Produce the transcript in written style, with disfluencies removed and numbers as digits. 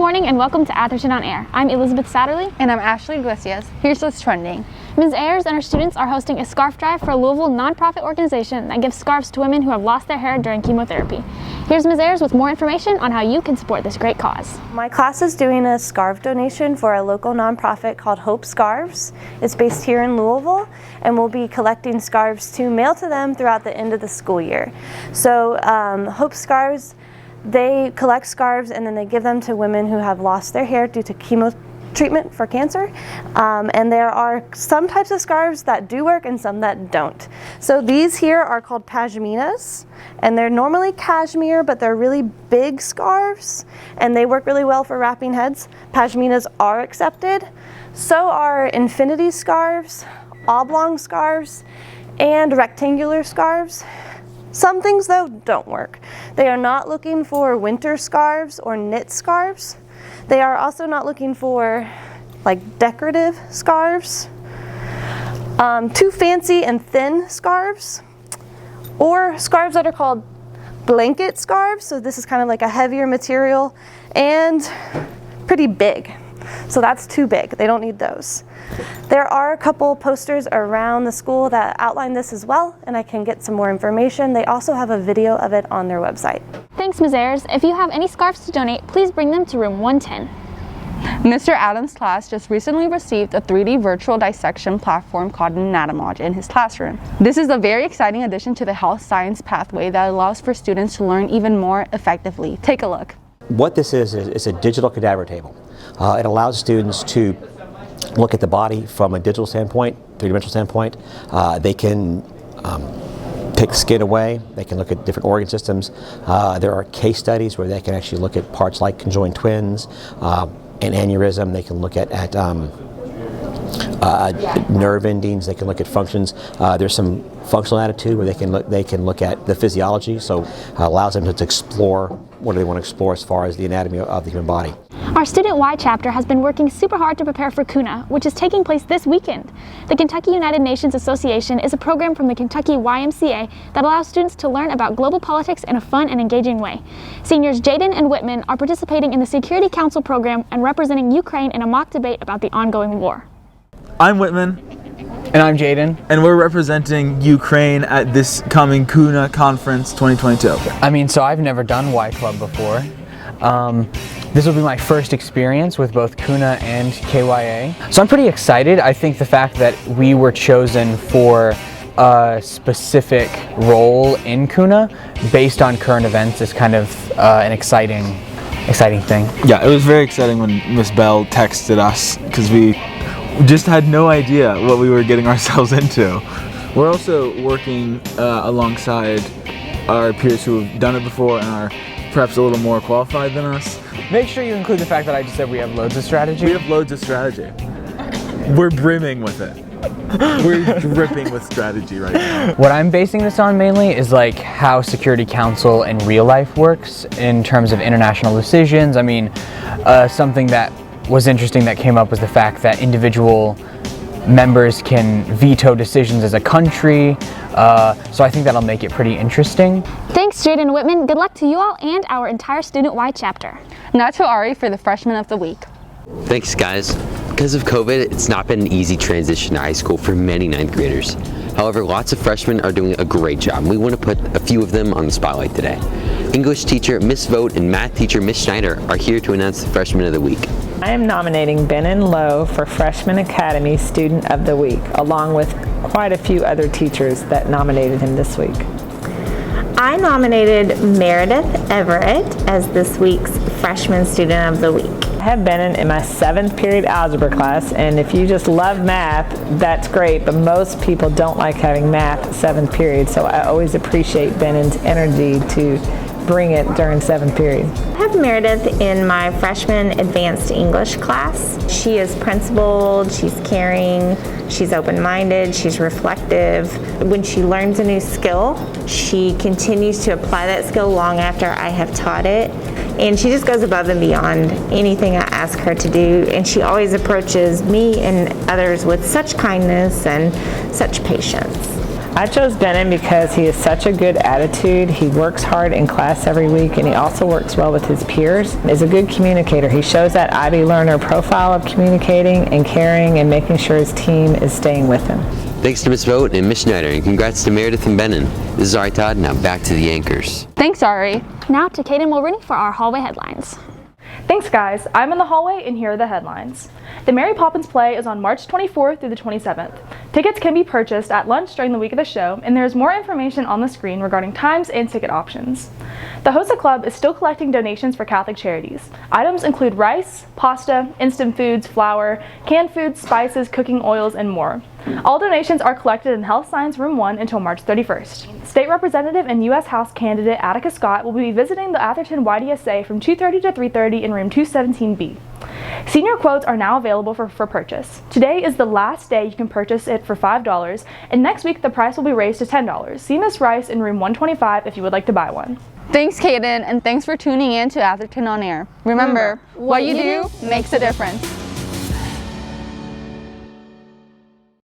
morning and welcome to Atherton on Air. I'm Elizabeth Satterley. And I'm Ashley Iglesias. Here's what's trending. Ms. Ayers and her students are hosting a scarf drive for a Louisville nonprofit organization that gives scarves to women who have lost their hair during chemotherapy. Here's Ms. Ayers with more information on how you can support this great cause. My class is doing a scarf donation for a local nonprofit called Hope Scarves. It's based here in Louisville, and we'll be collecting scarves to mail to them throughout the end of the school year. So Hope Scarves, they collect scarves and then they give them to women who have lost their hair due to chemo treatment for cancer, and there are some types of scarves that do work and some that don't. So these here are called pashminas, and they're normally cashmere, but they're really big scarves and they work really well for wrapping heads. Pashminas are accepted. So are infinity scarves, oblong scarves, and rectangular scarves. Some things though don't work. They are not looking for winter scarves or knit scarves. They are also not looking for like decorative scarves, too fancy and thin scarves, or scarves that are called blanket scarves. So this is kind of like a heavier material and pretty big. So that's too big. They don't need those. There are a couple posters around the school that outline this as well, and I can get some more information. They also have a video of it on their website. Thanks, Ms. Ayers. If you have any scarves to donate, please bring them to room 110. Mr. Adams' class just recently received a 3D virtual dissection platform called Anatomage in his classroom. This is a very exciting addition to the health science pathway that allows for students to learn even more effectively. Take a look. What this is a digital cadaver table. It allows students to look at the body from a digital standpoint, three-dimensional standpoint. They can take skin away. They can look at different organ systems. There are case studies where they can actually look at parts like conjoined twins, an aneurysm. They can look at nerve endings. They can look at functions. There's some functional attitude where they can look at the physiology. So allows them to explore what do they want to explore as far as the anatomy of the human body. Our Student Y chapter has been working super hard to prepare for CUNA, which is taking place this weekend. The Kentucky United Nations Association is a program from the Kentucky YMCA that allows students to learn about global politics in a fun and engaging way. Seniors Jaden and Whitman are participating in the Security Council program and representing Ukraine in a mock debate about the ongoing war. I'm Whitman. And I'm Jaden. And we're representing Ukraine at this coming CUNA Conference 2022. I mean, so I've never done Y Club before. This will be my first experience with both CUNA and KYA. So I'm pretty excited. I think the fact that we were chosen for a specific role in CUNA based on current events is kind of an exciting thing. Yeah, it was very exciting when Miss Bell texted us because we just had no idea what we were getting ourselves into. We're also working alongside our peers who have done it before and are perhaps a little more qualified than us. Make sure you include the fact that I just said we have loads of strategy. We have loads of strategy. We're brimming with it. We're dripping with strategy right now. What I'm basing this on mainly is like how Security Council in real life works in terms of international decisions. I mean, something that was interesting that came up was the fact that individual members can veto decisions as a country, so I think that'll make it pretty interesting. Thanks, Jaden Whitman. Good luck to you all and our entire Student Y chapter. Now to Ari for the Freshman of the Week. Thanks, guys. Because of COVID, it's not been an easy transition to high school for many 9th graders. However, lots of freshmen are doing a great job. We want to put a few of them on the spotlight today. English teacher Miss Vogt and math teacher Miss Schneider are here to announce the Freshman of the Week. I am nominating Benin Lowe for Freshman Academy Student of the Week, along with quite a few other teachers that nominated him this week. I nominated Meredith Everett as this week's Freshman Student of the Week. I have Benin in my 7th period algebra class, and if you just love math, that's great, but most people don't like having math 7th period, so I always appreciate Benin's energy to bring it during 7th period. I have Meredith in my freshman advanced English class. She is principled, she's caring, she's open-minded, she's reflective. When she learns a new skill, she continues to apply that skill long after I have taught it. And she just goes above and beyond anything I ask her to do. And she always approaches me and others with such kindness and such patience. I chose Benin because he has such a good attitude. He works hard in class every week, and he also works well with his peers. He's a good communicator. He shows that IB learner profile of communicating and caring and making sure his team is staying with him. Thanks to Ms. Vogt and Ms. Schneider, and congrats to Meredith and Benin. This is Ari Todd, now back to the anchors. Thanks, Ari. Now to Kaden Mulrooney for our hallway headlines. Thanks guys, I'm in the hallway and here are the headlines. The Mary Poppins play is on March 24th through the 27th. Tickets can be purchased at lunch during the week of the show, and there is more information on the screen regarding times and ticket options. The HOSA Club is still collecting donations for Catholic charities. Items include rice, pasta, instant foods, flour, canned foods, spices, cooking oils, and more. All donations are collected in Health Science Room 1 until March 31st. State Representative and U.S. House candidate Attica Scott will be visiting the Atherton YDSA from 2:30 to 3:30 in room 217B. Senior quotes are now available for purchase. Today is the last day you can purchase it for $5, and next week the price will be raised to $10. See Miss Rice in room 125 if you would like to buy one. Thanks, Kaden, and thanks for tuning in to Atherton On Air. Remember, what you do makes a difference.